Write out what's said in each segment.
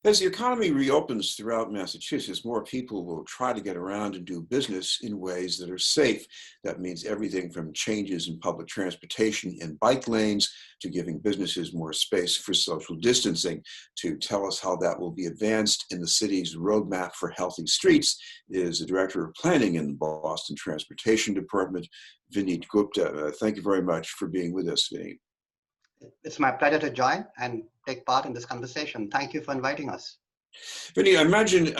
As the economy reopens throughout Massachusetts, more people will try to get around and do business in ways that are safe. That means everything from changes in public transportation and bike lanes to giving businesses more space for social distancing. To tell us how that will be advanced in the city's roadmap for healthy streets is the Director of Planning in the Boston Transportation Department, Vineet Gupta. Thank you very much for being with us, Vineet. It's my pleasure to join and take part in this conversation. Thank you for inviting us. Vinny, I imagine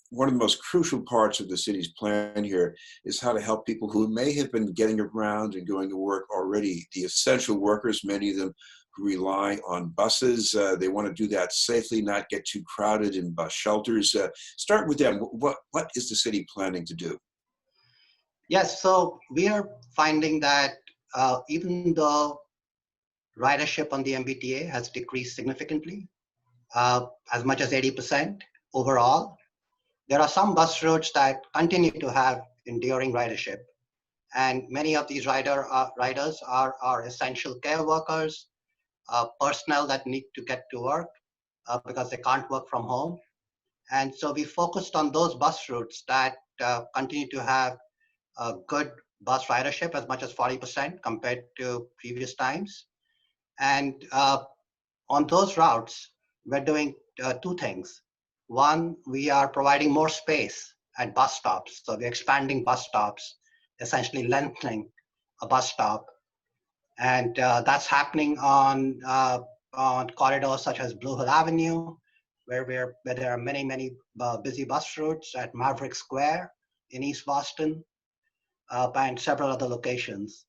one of the most crucial parts of the city's plan here is how to help people who may have been getting around and going to work already, the essential workers, many of them who rely on buses. They want to do that safely, not get too crowded in bus shelters. Start with them. What is the city planning to do? Yes, so we are finding that even though ridership on the MBTA has decreased significantly, as much as 80% overall, there are some bus routes that continue to have enduring ridership. And many of these riders are essential care workers, personnel that need to get to work because they can't work from home. And so we focused on those bus routes that continue to have a good bus ridership, as much as 40% compared to previous times. And on those routes, we're doing two things. One, we are providing more space at bus stops. So we're expanding bus stops, essentially lengthening a bus stop. And that's happening on corridors such as Blue Hill Avenue, where there are many busy bus routes at Maverick Square in East Boston, and several other locations.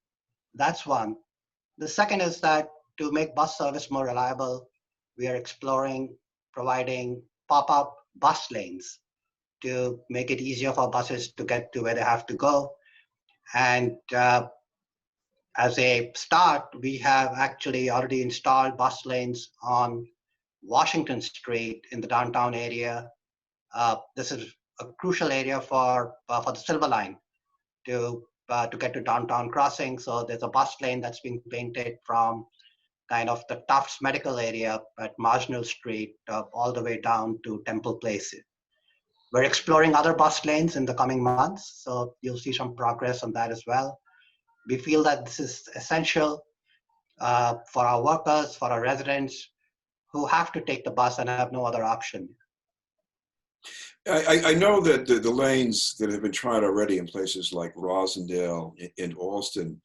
That's one. The second is that to make bus service more reliable, we are exploring providing pop-up bus lanes to make it easier for buses to get to where they have to go. And as a start, we have actually already installed bus lanes on Washington Street in the downtown area. This is a crucial area for the Silver Line to get to downtown crossing. So there's a bus lane that's being painted from kind of the Tufts Medical area at Marginal Street all the way down to Temple Place. We're exploring other bus lanes in the coming months, so you'll see some progress on that as well. We feel that this is essential for our workers, for our residents who have to take the bus and have no other option. I know that the lanes that have been tried already in places like Rosendale and Alston,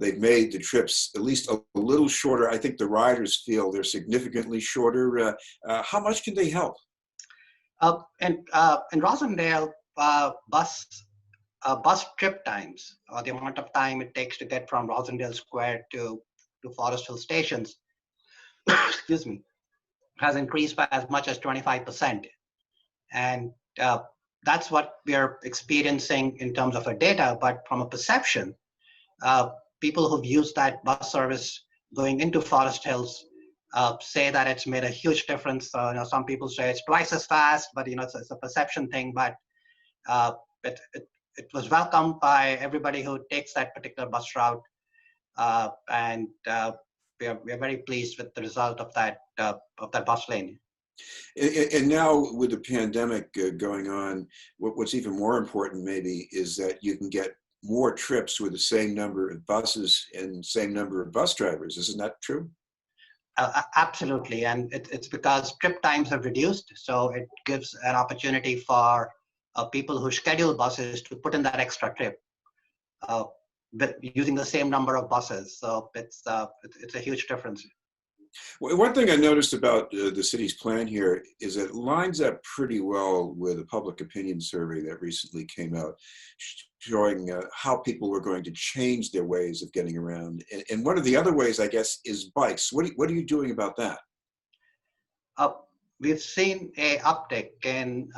they've made the trips at least a little shorter. I think the riders feel they're significantly shorter. How much can they help? In Rosendale, bus trip times, or the amount of time it takes to get from Rosendale Square to Forest Hill stations, excuse me, has increased by as much as 25%. And that's what we're experiencing in terms of our data. But from a perception, people who've used that bus service going into Forest Hills say that it's made a huge difference. Some people say it's twice as fast, but it's a perception thing. But it was welcomed by everybody who takes that particular bus route, and we're very pleased with the result of that bus lane. And now with the pandemic going on, what's even more important maybe is that you can get more trips with the same number of buses and same number of bus drivers. Isn't that true? Absolutely. And it's because trip times have reduced. So it gives an opportunity for people who schedule buses to put in that extra trip using the same number of buses. So it's a huge difference. Well, one thing I noticed about the city's plan here is that it lines up pretty well with a public opinion survey that recently came out showing how people were going to change their ways of getting around. And one of the other ways, I guess, is bikes. What are you doing about that? We've seen a uptick in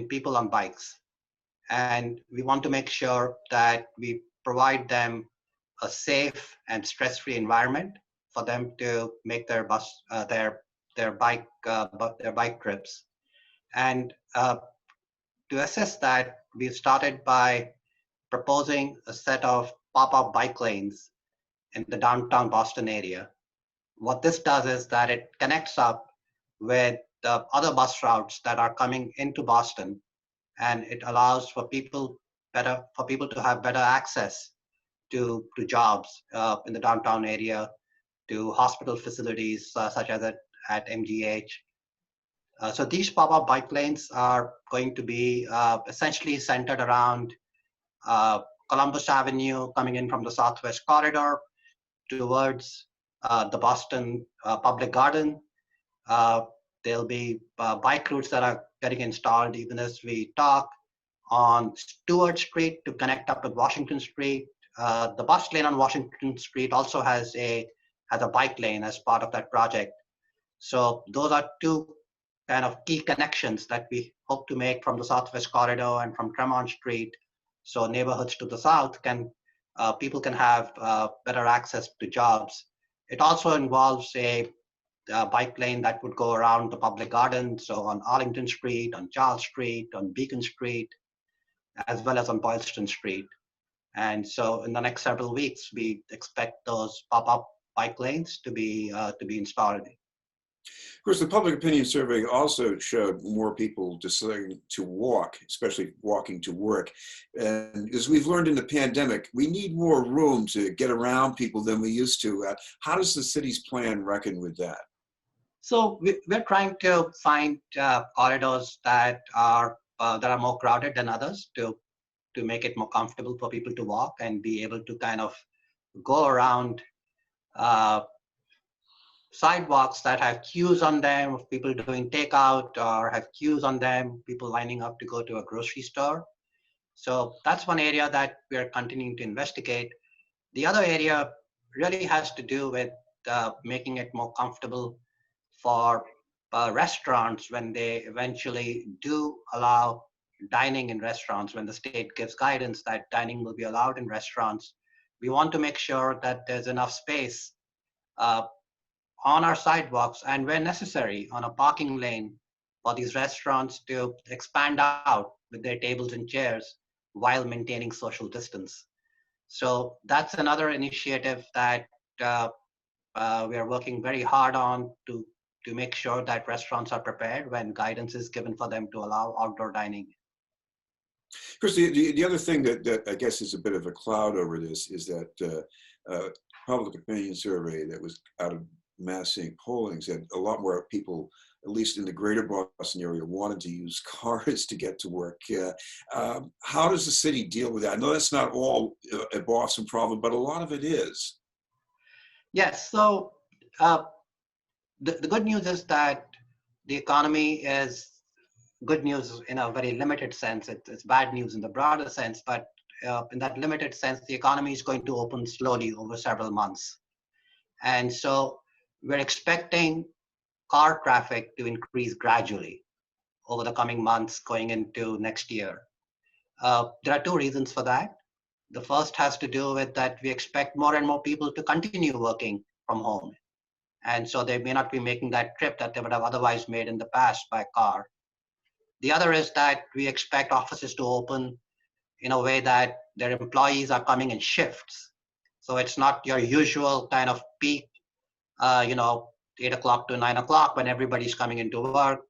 people on bikes. And we want to make sure that we provide them a safe and stress-free environment for them to make their bike trips. And to assess that, we started by proposing a set of pop-up bike lanes in the downtown Boston area. What this does is that it connects up with the other bus routes that are coming into Boston, and it allows for people to have better access to jobs in the downtown area, to hospital facilities such as at MGH. So these pop-up bike lanes are going to be essentially centered around uh, Columbus Avenue coming in from the Southwest Corridor towards the Boston Public Garden. Uh, there'll be bike routes that are getting installed even as we talk on Stewart Street to connect up with Washington Street. The bus lane on Washington Street also has a bike lane as part of that project. So those are two kind of key connections that we hope to make from the Southwest Corridor and from Tremont Street. So neighborhoods to the south people can have better access to jobs. It also involves a bike lane that would go around the public garden. So on Arlington Street, on Charles Street, on Beacon Street, as well as on Boylston Street. And so in the next several weeks, we expect those pop-up bike lanes to be installed. Of course, the public opinion survey also showed more people deciding to walk, especially walking to work. And as we've learned in the pandemic, we need more room to get around people than we used to. How does the city's plan reckon with that? So we're trying to find corridors that are more crowded than others to make it more comfortable for people to walk and be able to kind of go around uh, sidewalks that have queues on them of people doing takeout, or have queues on them, people lining up to go to a grocery store. So that's one area that we are continuing to investigate. The other area really has to do with making it more comfortable for restaurants when they eventually do allow dining in restaurants, when the state gives guidance that dining will be allowed in restaurants. We want to make sure that there's enough space uh, on our sidewalks and where necessary on a parking lane for these restaurants to expand out with their tables and chairs while maintaining social distance. So that's another initiative that uh, we are working very hard on to make sure that restaurants are prepared when guidance is given for them to allow outdoor dining. Chris, the other thing that I guess is a bit of a cloud over this is that public opinion survey that was out of massing polling said a lot more people, at least in the greater Boston area, wanted to use cars to get to work. How does the city deal with that? I know that's not all a Boston problem, but a lot of it is. Yes, so uh, the good news is that the economy is good news in a very limited sense. It's bad news in the broader sense, but in that limited sense, the economy is going to open slowly over several months. And so we're expecting car traffic to increase gradually over the coming months going into next year. There are two reasons for that. The first has to do with that we expect more and more people to continue working from home. And so they may not be making that trip that they would have otherwise made in the past by car. The other is that we expect offices to open in a way that their employees are coming in shifts. So it's not your usual kind of peak, 8 o'clock to 9 o'clock when everybody's coming into work,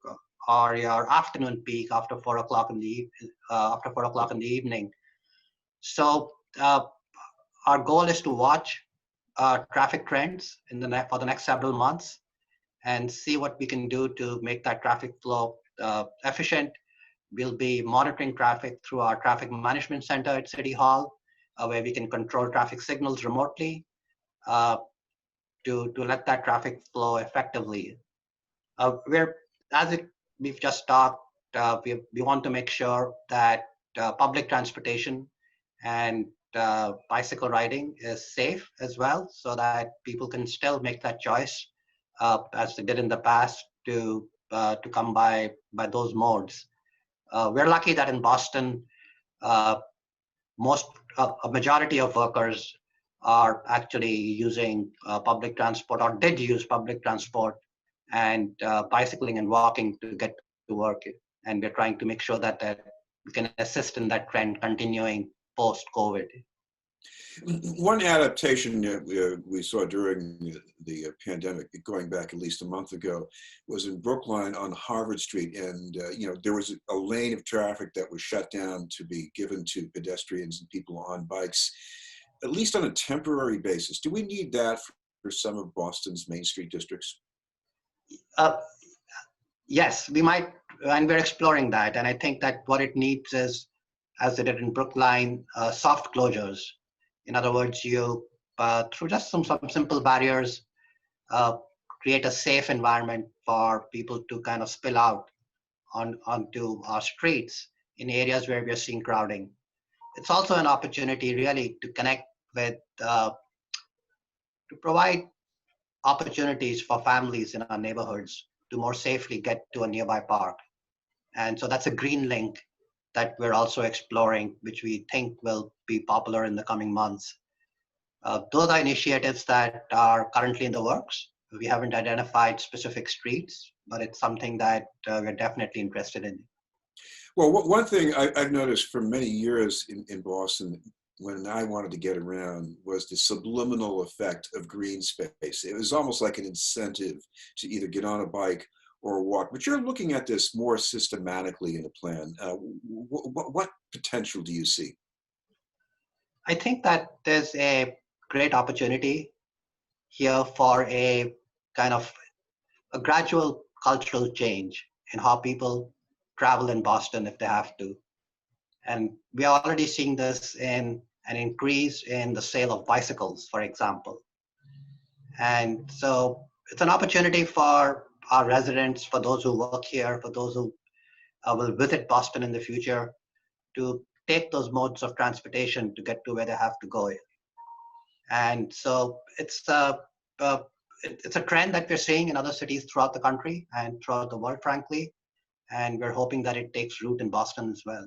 or your afternoon peak after 4 o'clock in the evening. So our goal is to watch traffic trends for the next several months and see what we can do to make that traffic flow efficient. We'll be monitoring traffic through our traffic management center at City Hall, where we can control traffic signals remotely to let that traffic flow effectively. We've just talked, we want to make sure that public transportation and bicycle riding is safe as well, so that people can still make that choice as they did in the past to come by those modes. We're lucky that in Boston, a majority of workers are actually using public transport, or did use public transport, and bicycling and walking to get to work. And we're trying to make sure that we can assist in that trend continuing post-COVID. One adaptation that we saw during the pandemic, going back at least a month ago, was in Brookline on Harvard Street, and there was a lane of traffic that was shut down to be given to pedestrians and people on bikes, at least on a temporary basis. Do we need that for some of Boston's Main Street districts? Uh, yes, we might, and we're exploring that. And I think that what it needs is, as they did in Brookline, soft closures. In other words, you through just some simple barriers, uh, create a safe environment for people to kind of spill out onto our streets in areas where we are seeing crowding. It's also an opportunity really to connect with, to provide opportunities for families in our neighborhoods to more safely get to a nearby park. And so that's a green link that we're also exploring, which we think will be popular in the coming months. Those are initiatives that are currently in the works. We haven't identified specific streets, but it's something that we're definitely interested in. Well, one thing I've noticed for many years in Boston, when I wanted to get around, was the subliminal effect of green space. It was almost like an incentive to either get on a bike or walk. But you're looking at this more systematically in a plan. What potential do you see? I think that there's a great opportunity here for a kind of a gradual cultural change in how people travel in Boston if they have to. And we are already seeing this in an increase in the sale of bicycles, for example. And so it's an opportunity for our residents, for those who work here, for those who will visit Boston in the future, to take those modes of transportation to get to where they have to go. And so uh, it's a trend that we're seeing in other cities throughout the country and throughout the world, frankly. And we're hoping that it takes root in Boston as well.